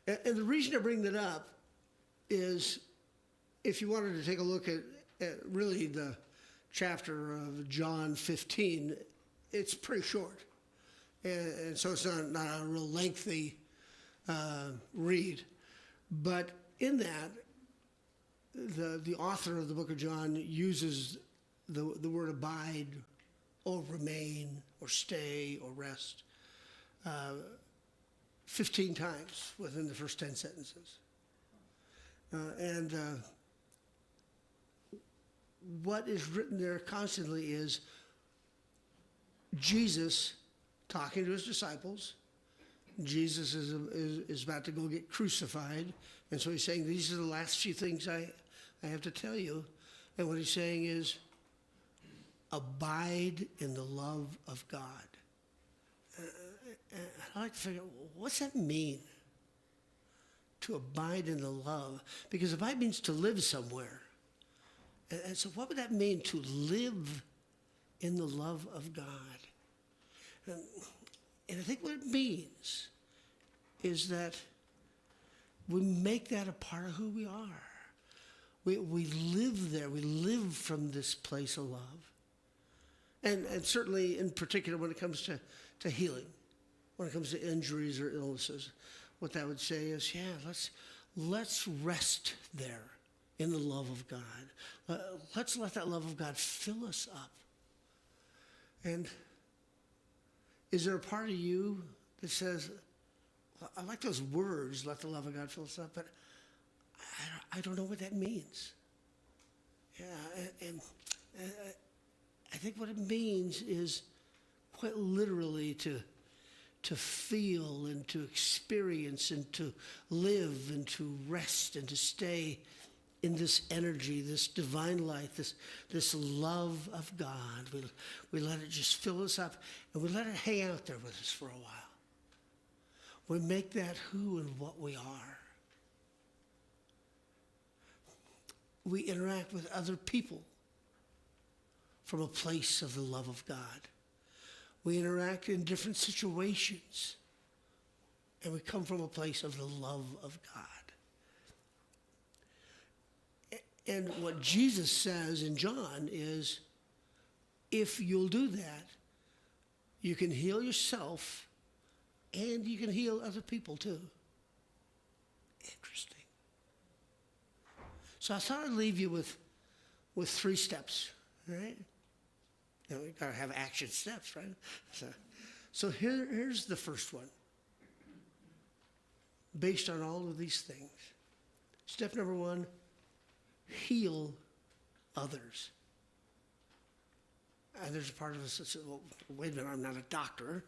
And the reason I bring that up is if you wanted to take a look at really the chapter of John 15, it's pretty short. And so it's not a real lengthy read. But in that, the author of the book of John uses the word abide, or remain, or stay, or rest 15 times within the first 10 sentences. And what is written there constantly is Jesus talking to his disciples. Jesus is about to go get crucified, and so he's saying, these are the last few things I have to tell you. And what he's saying is, abide in the love of God. I like to figure out, what's that mean? To abide in the love. Because abide means to live somewhere. And so what would that mean, to live in the love of God? And I think what it means is that we make that a part of who we are. We live there. We live from this place of love. And certainly, in particular, when it comes to healing, when it comes to injuries or illnesses, what that would say is, let's rest there in the love of God. Let's let that love of God fill us up. And is there a part of you that says, I like those words, let the love of God fill us up, but I don't know what that means. And I think what it means is quite literally to feel and to experience and to live and to rest and to stay in this energy, this divine light, this love of God. We let it just fill us up, and we let it hang out there with us for a while. We make that who and what we are. We interact with other people from a place of the love of God. We interact in different situations, and we come from a place of the love of God. And what Jesus says in John is, if you'll do that, you can heal yourself and you can heal other people too. Interesting. So I thought I'd leave you with 3 steps, right? We gotta have action steps, right? So here's the first one. Based on all of these things. Step number 1, heal others. And there's a part of us that says, well, wait a minute, I'm not a doctor.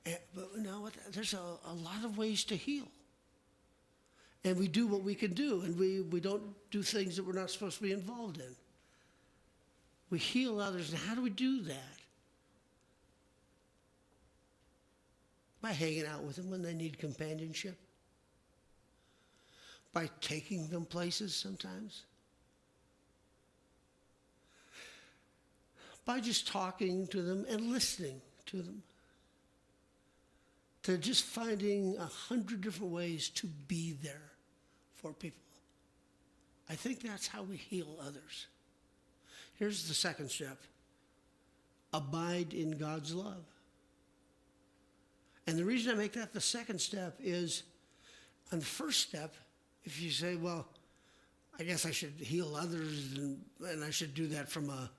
But you know what? There's a lot of ways to heal. And we do what we can do, and we don't do things that we're not supposed to be involved in. We heal others, and how do we do that? By hanging out with them when they need companionship. by taking them places sometimes, by just talking to them and listening to them, to just finding 100 different ways to be there for people. I think that's how we heal others. Here's the second step. Abide in God's love. And the reason I make that the second step is, on the first step, if you say, well, I guess I should heal others and I should do that from a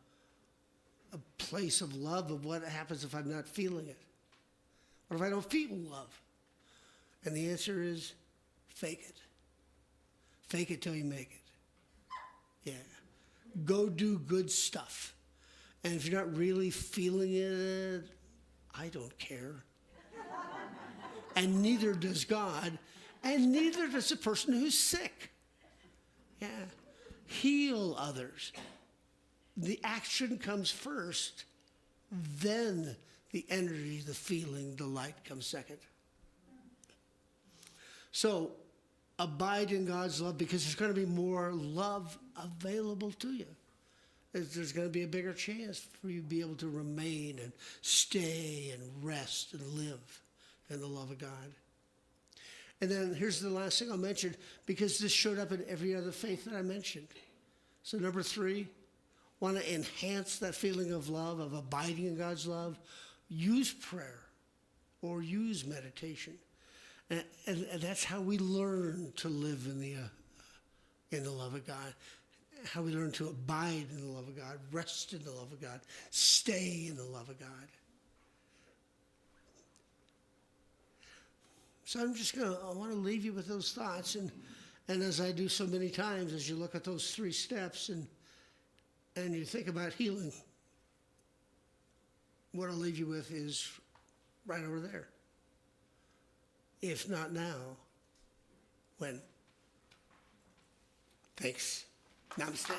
place of love, of what happens if I'm not feeling it? What if I don't feel love? And the answer is, fake it. Fake it till you make it. Yeah. Go do good stuff. And if you're not really feeling it, I don't care. And neither does God, and neither does the person who's sick. Yeah. Heal others. The action comes first, then the energy, the feeling, the light comes second. So abide in God's love, because there's going to be more love available to you. There's going to be a bigger chance for you to be able to remain and stay and rest and live in the love of God. And then here's the last thing I'll mention, because this showed up in every other faith that I mentioned. So number 3, want to enhance that feeling of love, of abiding in God's love, use prayer or use meditation. And that's how we learn to live in the love of God, how we learn to abide in the love of God, rest in the love of God, stay in the love of God. So I want to leave you with those thoughts. And as I do so many times, as you look at those 3 steps and you think about healing, what I'll leave you with is right over there. If not now, when? Thanks. Namaste.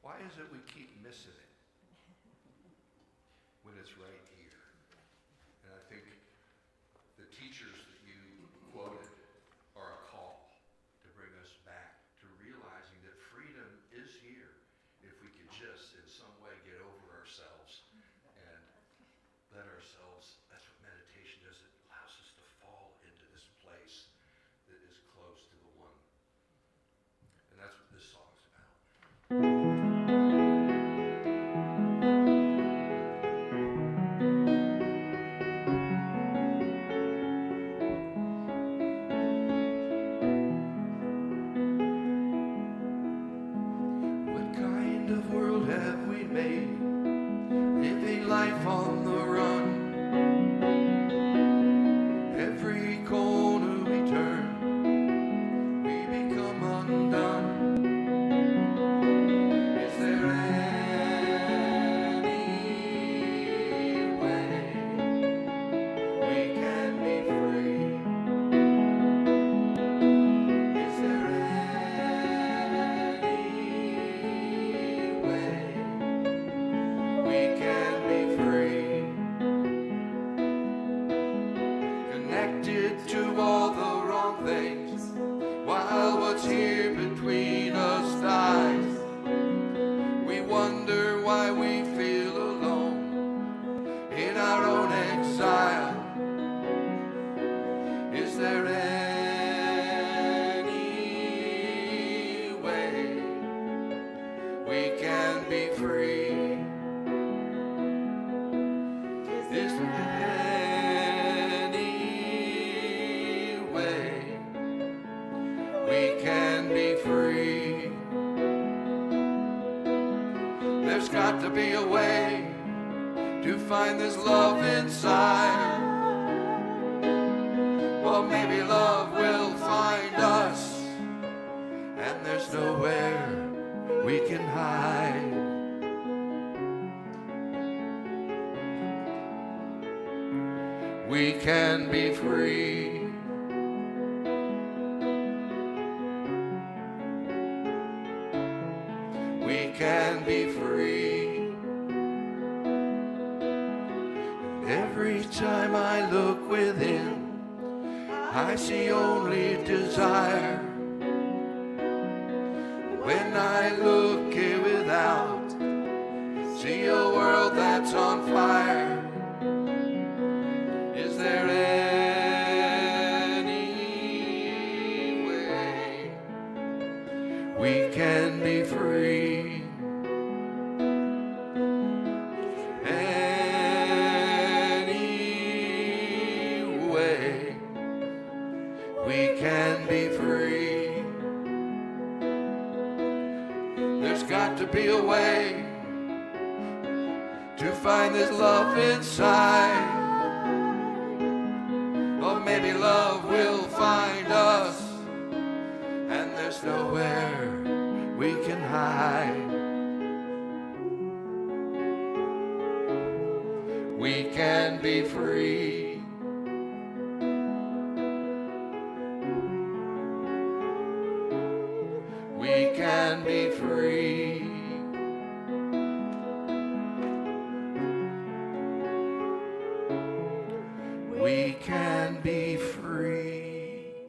Why is it we keep missing it when it's right here? And I think the teachers that you quoted are a call to bring us back to realizing that freedom is here if we can just in some way get over ourselves and let ourselves, that's what meditation does, it allows us to fall into this place that is close to the one. And that's what this song's about. What kind of world have we made? Living life on the run. Every corner we turn, we become undone. Is there any way we can be free? Is there any way we can be free? Connected to all the wrong things, while what's here between us dies. We wonder why we feel alone in our own exile. Is there any way we can be free? Is there any way we can be free? There's got to be a way to find this love inside. Well, maybe love will find us, and there's nowhere we can hide. we can be free. We can be free. And every time I look within, I see only desire. When I look here without, see a world that's on fire. Is there any way we can be free? Any way we can be free. There's got to be a way to find this love inside. Or maybe love will find us, and there's nowhere we can hide. We can be free. We can be free. We can be free.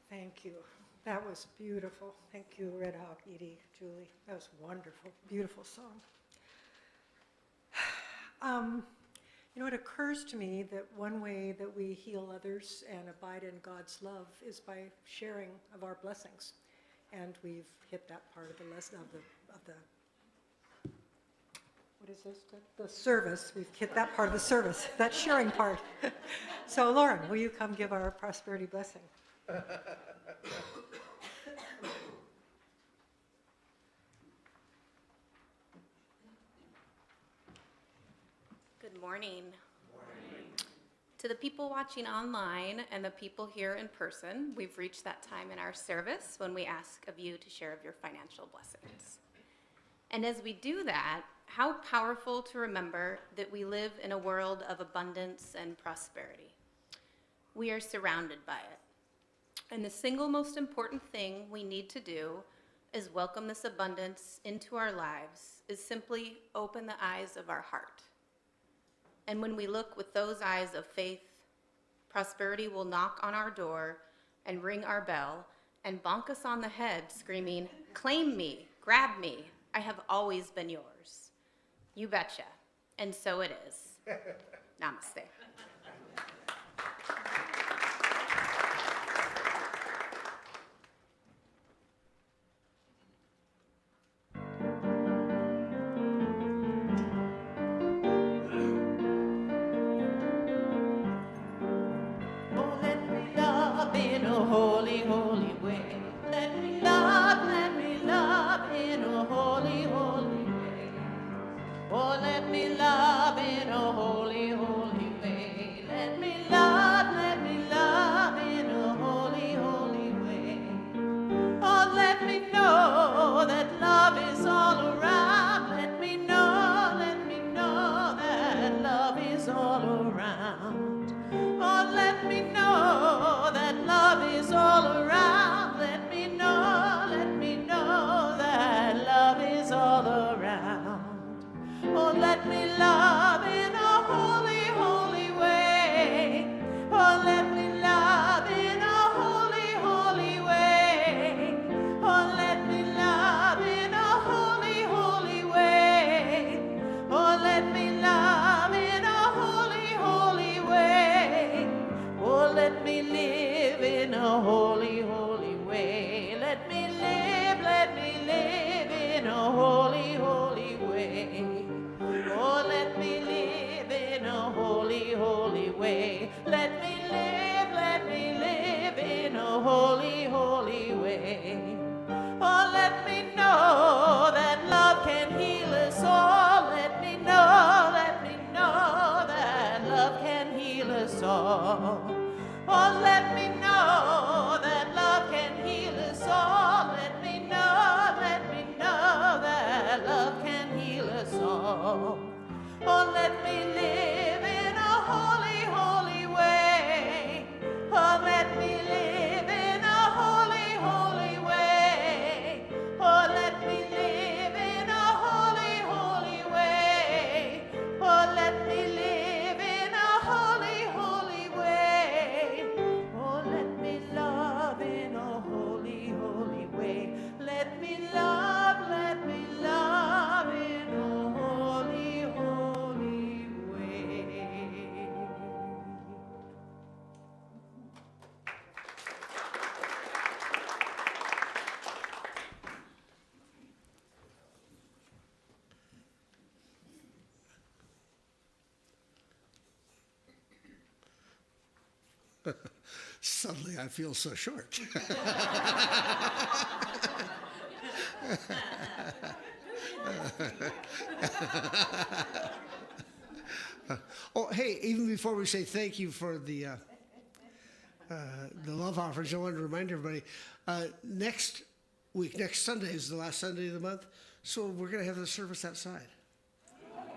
Thank you. That was beautiful. Thank you, Red Hawk, Edie, Julie. That was wonderful. Beautiful song. It occurs to me that one way that we heal others and abide in God's love is by sharing of our blessings. And we've hit that part of the lesson of the what is this? The service. We've hit that part of the service, that sharing part. So Lauren, will you come give our prosperity blessing? Good morning. To the people watching online and the people here in person, we've reached that time in our service when we ask of you to share of your financial blessings. And as we do that, how powerful to remember that we live in a world of abundance and prosperity. We are surrounded by it. And the single most important thing we need to do is welcome this abundance into our lives, is simply open the eyes of our heart. And when we look with those eyes of faith, prosperity will knock on our door and ring our bell and bonk us on the head, screaming, "Claim me, grab me, I have always been yours." You betcha. And so it is. Namaste. Oh, let me love in a holy, holy way. Let me love in a holy, holy way. Oh, let me love in a holy, holy way. Let me love in a holy, holy way. Oh, let me know that love is all around. Let me know that love is all around. Oh, let me know that love is all around. Let me know that love is all around. Oh, let me love in a holy, holy way. Oh, let me love in a holy, holy way. Oh, let me love in a holy, holy way. Oh, let me love in a holy, holy way. Oh, let me live in a holy, holy way. Let me live in a holy, holy way. Oh, let me live in a holy, holy way. Let me live in a holy, holy way. Oh, let me know that love can heal us all. Let me know that love can heal us all. Oh, let me know that love can Suddenly I feel so short. Oh, hey, even before we say thank you for the love offerings, I wanted to remind everybody, next week, next Sunday is the last Sunday of the month, so we're going to have the service outside.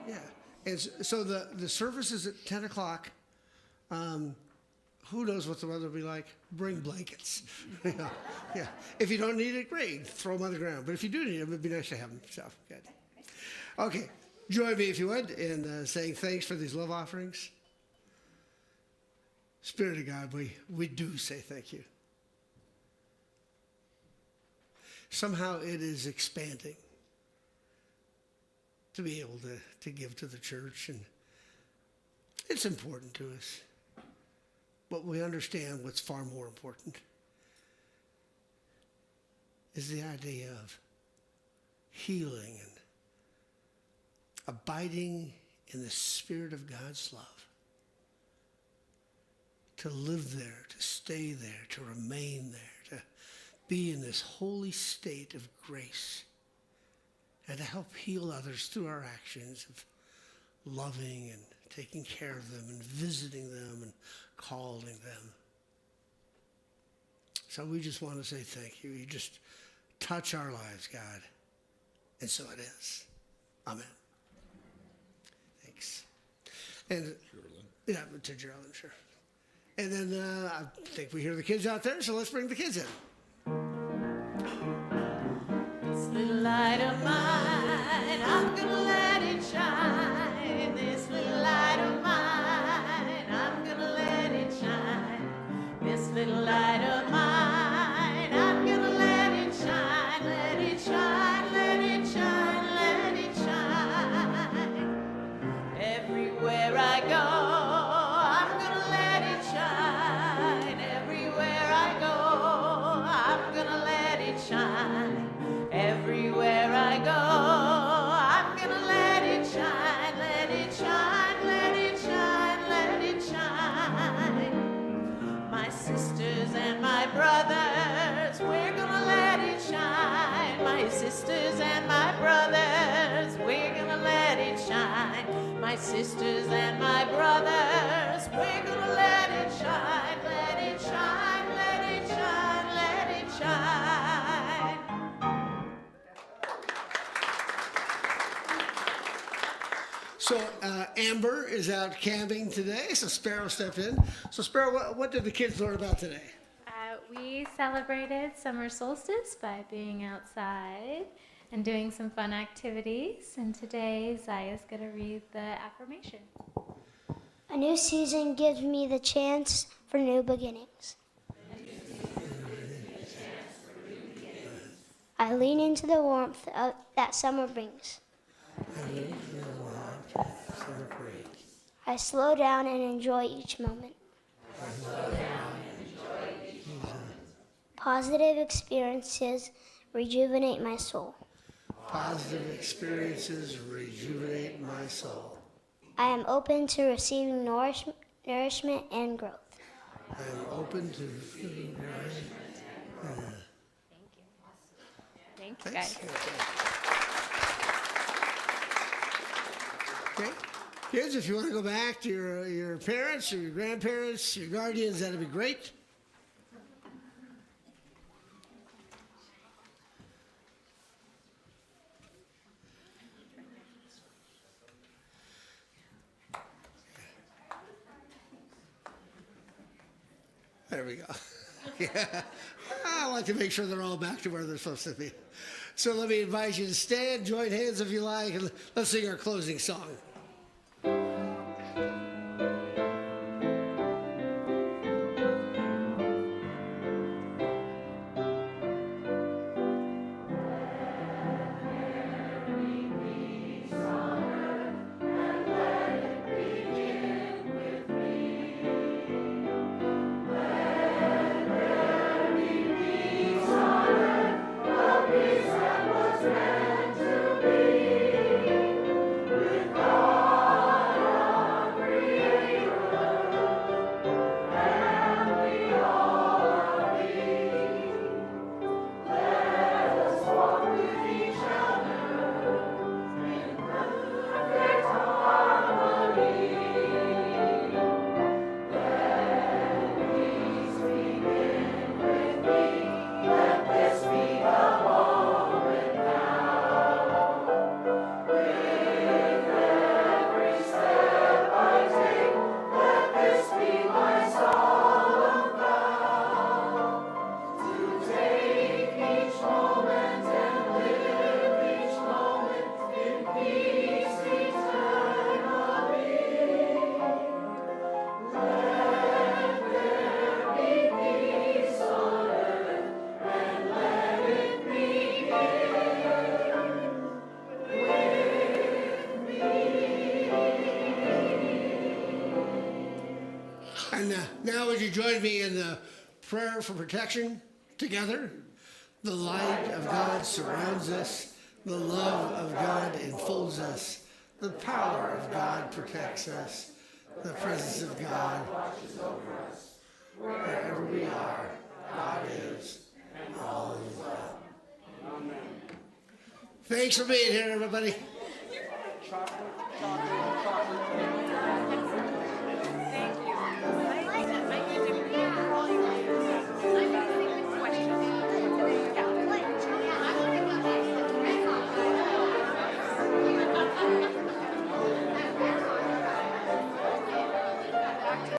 Yeah. And so the service is at 10 o'clock. Who knows what the weather will be like? Bring blankets. Yeah. If you don't need it, great. Throw them on the ground. But if you do need them, it'd be nice to have them. So, good. Okay. Join me, if you would, in saying thanks for these love offerings. Spirit of God, we do say thank you. Somehow it is expanding to be able to give to the church, and it's important to us. But we understand what's far more important is the idea of healing and abiding in the Spirit of God's love. To live there, to stay there, to remain there, to be in this holy state of grace, and to help heal others through our actions of loving and taking care of them and visiting them and calling them. So we just want to say thank you. You just touch our lives, God. And so it is. Amen. Thanks. And yeah, to Geraldine, sure. And then I think we hear the kids out there, so let's bring the kids in. This little light of mine, I'm gonna let it shine. This little light of mine, I'm gonna let it shine. This little light of mine, I'm gonna let it shine. Let it shine, let it shine, let it shine. Everywhere I go, I'm gonna let it shine. Everywhere I go, I'm gonna let it shine. Everywhere I go, I'm gonna let it shine, let it shine, let it shine, let it shine. My sisters and my brothers, we're gonna let it shine. My sisters and my brothers, we're gonna let it shine. My sisters and my brothers, we're gonna let it shine, let it shine, let it shine, let it shine. So Amber is out camping today, so Sparrow stepped in. So Sparrow, what did the kids learn about today? We celebrated summer solstice by being outside and doing some fun activities. And today, Zaya's going to read the affirmation. A new season gives me the chance for new beginnings. I lean into the warmth that summer brings. I slow down and enjoy each moment. Positive experiences rejuvenate my soul. Positive experiences rejuvenate my soul. I am open to receiving nourishment and growth. I am open to receiving nourishment. Thank you, guys. Okay. Kids, if you want to go back to your parents or your grandparents, your guardians, that'd be great. There we go. Yeah. I like to make sure they're all back to where they're supposed to be. So let me invite you to stand, join hands if you like, and let's sing our closing song. With God. Now would you join me in the prayer for protection together? The light of God surrounds us. The love of God enfolds us. The power of God protects us. The presence of God watches over us. Wherever we are, God is, and all is well. Amen. Thanks for being here, everybody. Chocolate.